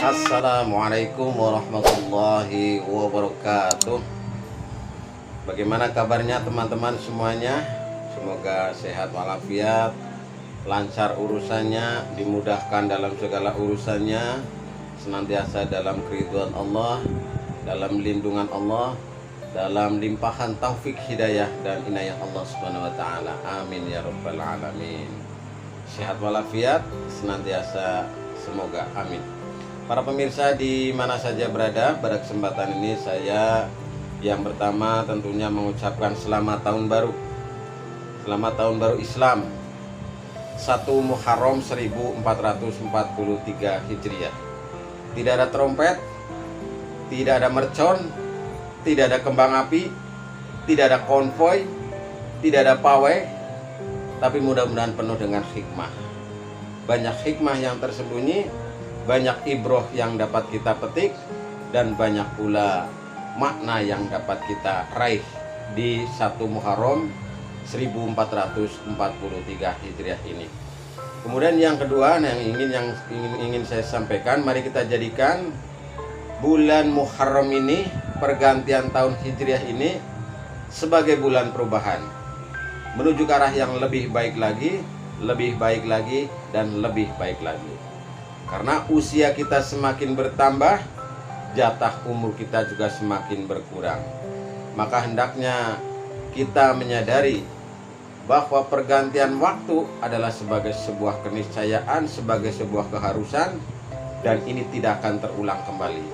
Assalamualaikum warahmatullahi wabarakatuh. Bagaimana kabarnya teman-teman semuanya? Semoga sehat walafiat, lancar urusannya, dimudahkan dalam segala urusannya, senantiasa dalam keridhaan Allah, dalam lindungan Allah, dalam limpahan taufik hidayah dan inayah Allah Subhanahu wa taala. Amin ya rabbal alamin. Sehat walafiat senantiasa, semoga, amin. Para pemirsa di mana saja berada, pada kesempatan ini saya yang pertama tentunya mengucapkan selamat tahun baru. Selamat tahun baru Islam 1 Muharram 1443 Hijriah. Tidak ada trompet, tidak ada mercon, tidak ada kembang api, tidak ada konvoi, tidak ada pawai, tapi mudah-mudahan penuh dengan hikmah. Banyak hikmah yang tersembunyi, banyak ibroh yang dapat kita petik, dan banyak pula makna yang dapat kita raih di 1 Muharram 1443 Hijriah ini. Kemudian yang kedua yang ingin saya sampaikan, mari kita jadikan bulan Muharram ini, pergantian tahun Hijriah ini, sebagai bulan perubahan menuju ke arah yang lebih baik lagi, lebih baik lagi, dan lebih baik lagi. Karena usia kita semakin bertambah, jatah umur kita juga semakin berkurang. Maka hendaknya kita menyadari bahwa pergantian waktu adalah sebagai sebuah keniscayaan, sebagai sebuah keharusan, dan ini tidak akan terulang kembali.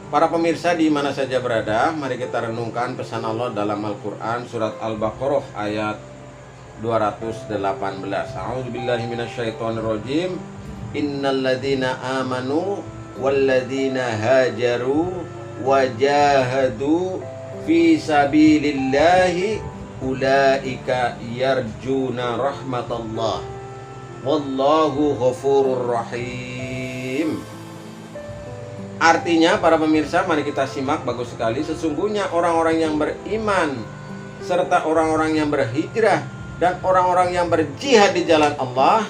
Para pemirsa di mana saja berada, mari kita renungkan pesan Allah dalam Al-Quran surat Al-Baqarah ayat 218. A'udzubillahi minasyaitonirrajim. Innalladzina amanu walladzina hajaru wajahadu fi sabilillahi ulaika yarjuna rahmatallah wallahu ghafurur rahim. Artinya para pemirsa, mari kita simak, bagus sekali. Sesungguhnya orang-orang yang beriman serta orang-orang yang berhijrah dan orang-orang yang berjihad di jalan Allah,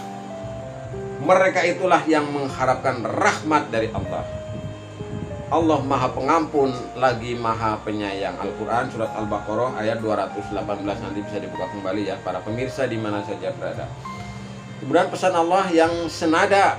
mereka itulah yang mengharapkan rahmat dari Allah. Allah Maha Pengampun lagi Maha Penyayang. Al-Quran surat Al-Baqarah ayat 218. Nanti bisa dibuka kembali ya para pemirsa di mana saja berada. Kemudian pesan Allah yang senada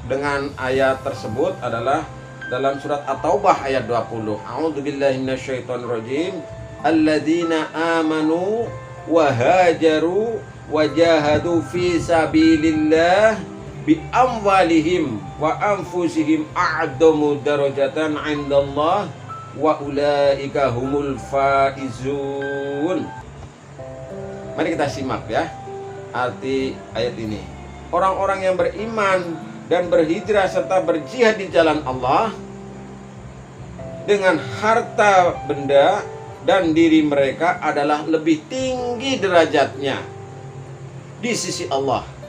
dengan ayat tersebut adalah dalam surat At-Taubah ayat 20. A'udzubillahi minasyaitonirrajim. Alladzina amanu wa hajaru wa jahadu fi sabilillah bi amwalihim wa anfusihim a'damu darajatan 'indallah wa ulaika humul faizun. Mari kita simak ya arti ayat ini. Orang-orang yang beriman dan berhijrah serta berjihad di jalan Allah dengan harta benda dan diri mereka adalah lebih tinggi derajatnya di sisi Allah.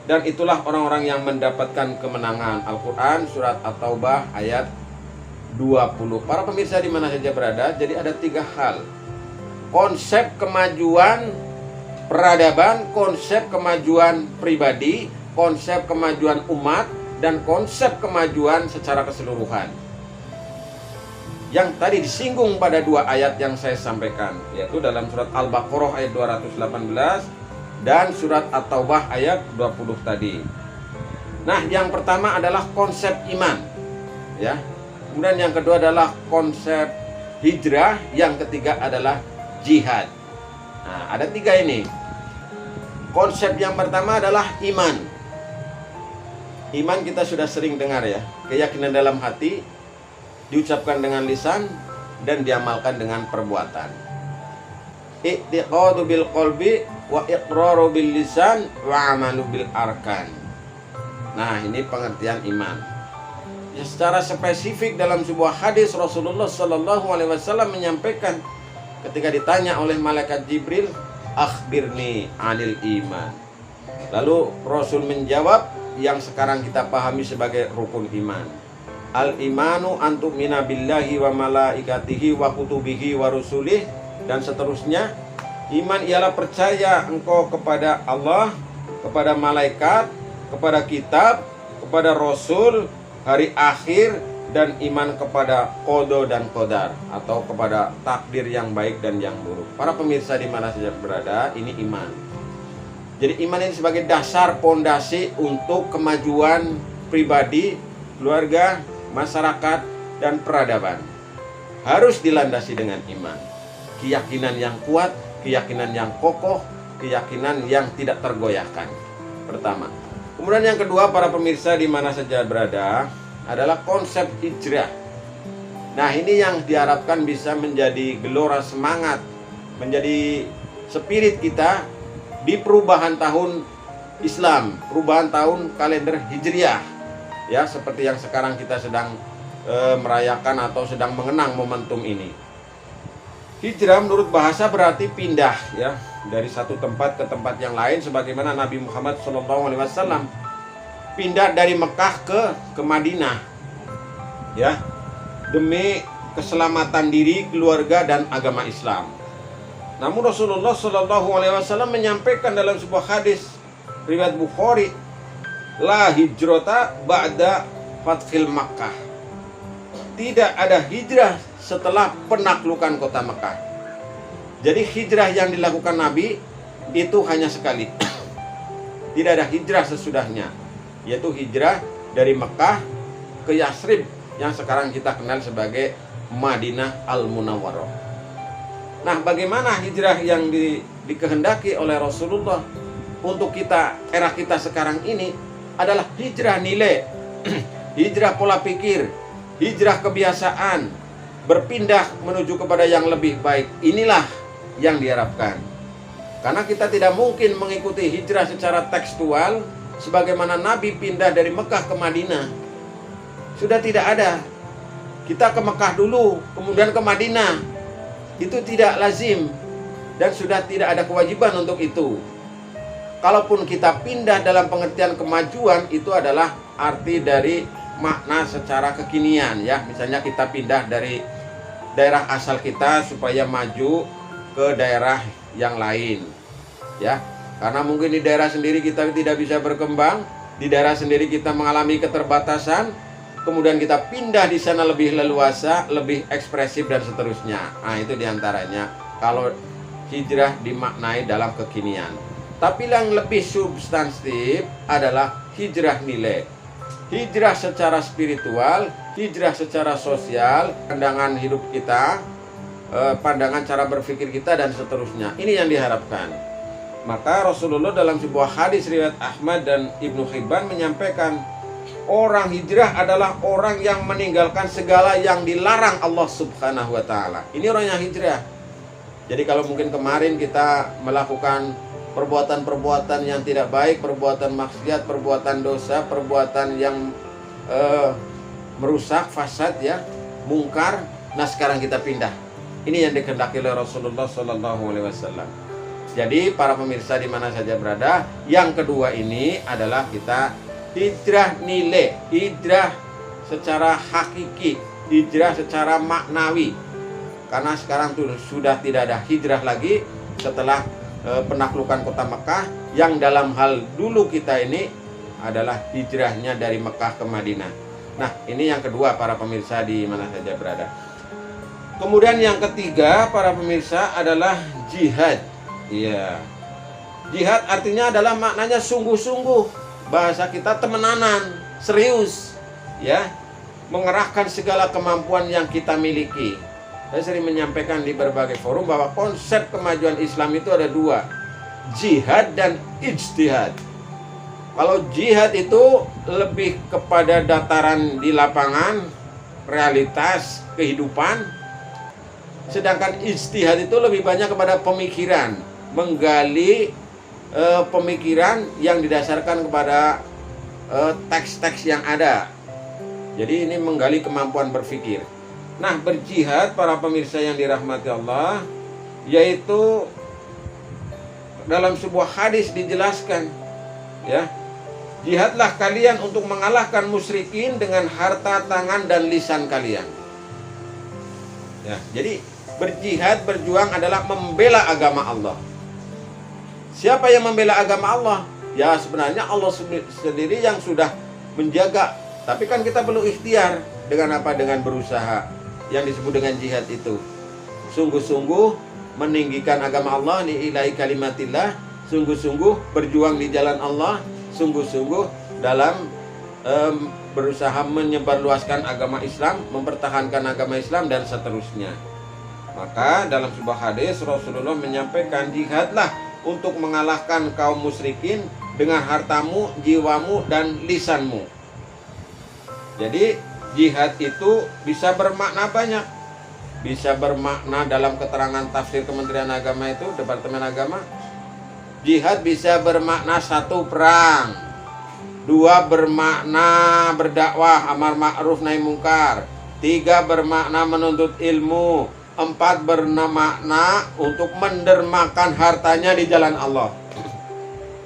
Dan itulah orang-orang yang mendapatkan kemenangan. Al-Quran surat At-Taubah ayat 20. Para pemirsa di mana saja berada, jadi ada 3 hal. Konsep kemajuan peradaban, konsep kemajuan pribadi, konsep kemajuan umat, dan konsep kemajuan secara keseluruhan. Yang tadi disinggung pada 2 ayat yang saya sampaikan, yaitu dalam surat Al-Baqarah ayat 218 dan surat At-Taubah ayat 20 tadi. Nah, yang pertama adalah konsep iman, ya. Kemudian yang kedua adalah konsep hijrah, yang ketiga adalah jihad. Nah, ada 3 ini. Konsep yang pertama adalah iman. Iman kita sudah sering dengar ya, keyakinan dalam hati, diucapkan dengan lisan dan diamalkan dengan perbuatan. I'tiqadu bil qalbi wa iqraru bil lisan wa amalu bil arkan. Nah, ini pengertian iman. Ya, secara spesifik dalam sebuah hadis Rasulullah sallallahu alaihi wasallam menyampaikan ketika ditanya oleh malaikat Jibril, "Akhbirni 'anil iman." Lalu Rasul menjawab yang sekarang kita pahami sebagai rukun iman. Al-imanu antu'mina billahi wa malaikatihi wa kutubihi wa rusulih, dan seterusnya. Iman ialah percaya engkau kepada Allah, kepada malaikat, kepada kitab, kepada Rasul, hari akhir, dan iman kepada qada dan qadar, atau kepada takdir yang baik dan yang buruk. Para pemirsa di mana saja berada, ini iman. Jadi iman ini sebagai dasar pondasi untuk kemajuan pribadi, keluarga, masyarakat, dan peradaban. Harus dilandasi dengan iman. Keyakinan yang kuat, keyakinan yang kokoh, keyakinan yang tidak tergoyahkan. Pertama. Kemudian yang kedua, para pemirsa di mana saja berada, adalah konsep hijrah. Nah, ini yang diharapkan bisa menjadi gelora semangat, menjadi spirit kita di perubahan tahun Islam, perubahan tahun kalender Hijriah. Ya, seperti yang sekarang kita sedang merayakan atau sedang mengenang momentum ini. Hijrah menurut bahasa berarti pindah, ya, dari satu tempat ke tempat yang lain, sebagaimana Nabi Muhammad SAW pindah dari Mekah ke Madinah, ya, demi keselamatan diri, keluarga, dan agama Islam. Namun Rasulullah SAW menyampaikan dalam sebuah hadis riwayat Bukhari, la hijrata ba'da fathil Makkah. Tidak ada hijrah setelah penaklukan kota Mekah. Jadi hijrah yang dilakukan Nabi itu hanya sekali. Tidak ada hijrah sesudahnya, yaitu hijrah dari Mekah ke Yasrib yang sekarang kita kenal sebagai Madinah Al-Munawwarah. Nah, bagaimana hijrah yang dikehendaki oleh Rasulullah untuk kita, era kita sekarang ini, adalah hijrah nilai, hijrah pola pikir, hijrah kebiasaan, berpindah menuju kepada yang lebih baik. Inilah yang diharapkan. Karena kita tidak mungkin mengikuti hijrah secara tekstual sebagaimana Nabi pindah dari Mekah ke Madinah. Sudah tidak ada. Kita ke Mekah dulu, kemudian ke Madinah. Itu tidak lazim dan sudah tidak ada kewajiban untuk itu. Kalaupun kita pindah dalam pengertian kemajuan, itu adalah arti dari makna secara kekinian, ya. Misalnya kita pindah dari daerah asal kita supaya maju ke daerah yang lain, ya. Karena mungkin di daerah sendiri kita tidak bisa berkembang, di daerah sendiri kita mengalami keterbatasan, kemudian kita pindah di sana lebih leluasa, lebih ekspresif, dan seterusnya. Nah, itu diantaranya kalau hijrah dimaknai dalam kekinian. Tapi yang lebih substantif adalah hijrah nilai. Hijrah secara spiritual, hijrah secara sosial, pandangan hidup kita, pandangan cara berpikir kita, dan seterusnya. Ini yang diharapkan. Maka Rasulullah dalam sebuah hadis riwayat Ahmad dan Ibnu Hibban menyampaikan, orang hijrah adalah orang yang meninggalkan segala yang dilarang Allah Subhanahu wa ta'ala. Ini orang yang hijrah. Jadi kalau mungkin kemarin kita melakukan perbuatan-perbuatan yang tidak baik, perbuatan maksiat, perbuatan dosa, perbuatan yang merusak, fasad, ya, mungkar. Nah, sekarang kita pindah. Ini yang dikehendaki oleh Rasulullah SAW. Jadi para pemirsa di mana saja berada, yang kedua ini adalah kita hijrah nilai, hijrah secara hakiki, hijrah secara maknawi. Karena sekarang tuh sudah tidak ada hijrah lagi setelah penaklukan kota Mekah, yang dalam hal dulu kita ini adalah hijrahnya dari Mekah ke Madinah. Nah, ini yang kedua para pemirsa di mana saja berada. Kemudian yang ketiga para pemirsa adalah jihad. Iya. Jihad artinya adalah maknanya sungguh-sungguh. Bahasa kita temenanan, serius, ya, mengerahkan segala kemampuan yang kita miliki. Saya sering menyampaikan di berbagai forum bahwa konsep kemajuan Islam itu ada dua, jihad dan ijtihad. Kalau jihad itu lebih kepada dataran di lapangan, realitas kehidupan, sedangkan ijtihad itu lebih banyak kepada pemikiran, menggali pemikiran yang didasarkan kepada teks-teks yang ada. Jadi ini menggali kemampuan berpikir. Nah, berjihad para pemirsa yang dirahmati Allah, yaitu dalam sebuah hadis dijelaskan, ya, jihadlah kalian untuk mengalahkan musyrikin dengan harta, tangan, dan lisan kalian. Ya, jadi berjihad, berjuang adalah membela agama Allah. Siapa yang membela agama Allah? Ya, sebenarnya Allah sendiri yang sudah menjaga Tapi kan kita perlu ikhtiar dengan apa? Dengan berusaha. Yang disebut dengan jihad itu sungguh-sungguh meninggikan agama Allah, li'ilahi kalimatillah, sungguh-sungguh berjuang di jalan Allah, sungguh-sungguh dalam berusaha menyebarluaskan agama Islam, mempertahankan agama Islam, dan seterusnya. Maka dalam sebuah hadis Rasulullah menyampaikan, jihadlah untuk mengalahkan kaum musyrikin dengan hartamu, jiwamu, dan lisanmu. Jadi jihad itu bisa bermakna banyak. Bisa bermakna dalam keterangan tafsir Kementerian Agama itu, Departemen Agama, jihad bisa bermakna 1 perang, 2 bermakna berdakwah amar ma'ruf nahi mungkar, 3 bermakna menuntut ilmu, 4 bermakna untuk mendermakan hartanya di jalan Allah,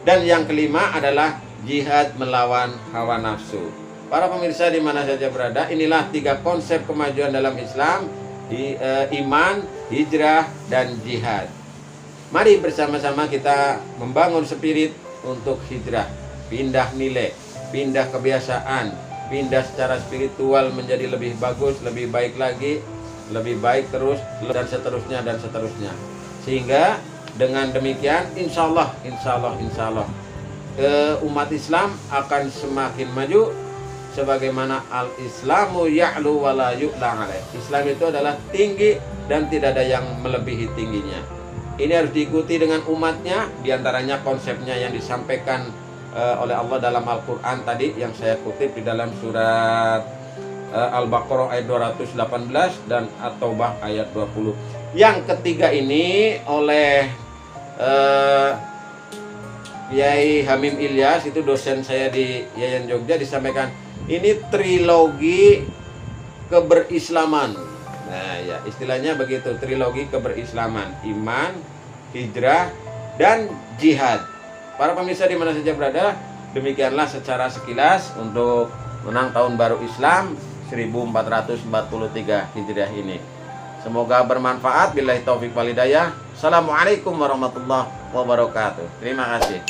dan yang kelima adalah jihad melawan hawa nafsu. Para pemirsa di mana saja berada, inilah 3 konsep kemajuan dalam Islam, iman, hijrah, dan jihad. Mari bersama-sama kita membangun spirit untuk hijrah, pindah nilai, pindah kebiasaan, pindah secara spiritual menjadi lebih bagus, lebih baik lagi, lebih baik terus, dan seterusnya dan seterusnya. Sehingga dengan demikian insya Allah umat Islam akan semakin maju, sebagaimana al-Islamu ya'lu wa la yu'la alaih. Islam itu adalah tinggi dan tidak ada yang melebihi tingginya. Ini harus diikuti dengan umatnya, diantaranya konsepnya yang disampaikan oleh Allah dalam Al-Quran tadi, yang saya kutip di dalam surat Al-Baqarah ayat 218 dan At-Taubah ayat 20. Yang ketiga ini oleh Yai Hamim Ilyas, itu dosen saya di Yayan Jogja, disampaikan ini trilogi keberislaman. Nah ya, istilahnya begitu, trilogi keberislaman, iman, hijrah, dan jihad. Para pemirsa di mana saja berada, demikianlah secara sekilas untuk menang tahun baru Islam 1443 Hijriah ini. Semoga bermanfaat. Billahi taufik wal hidayah. Assalamualaikum warahmatullahi wabarakatuh. Terima kasih.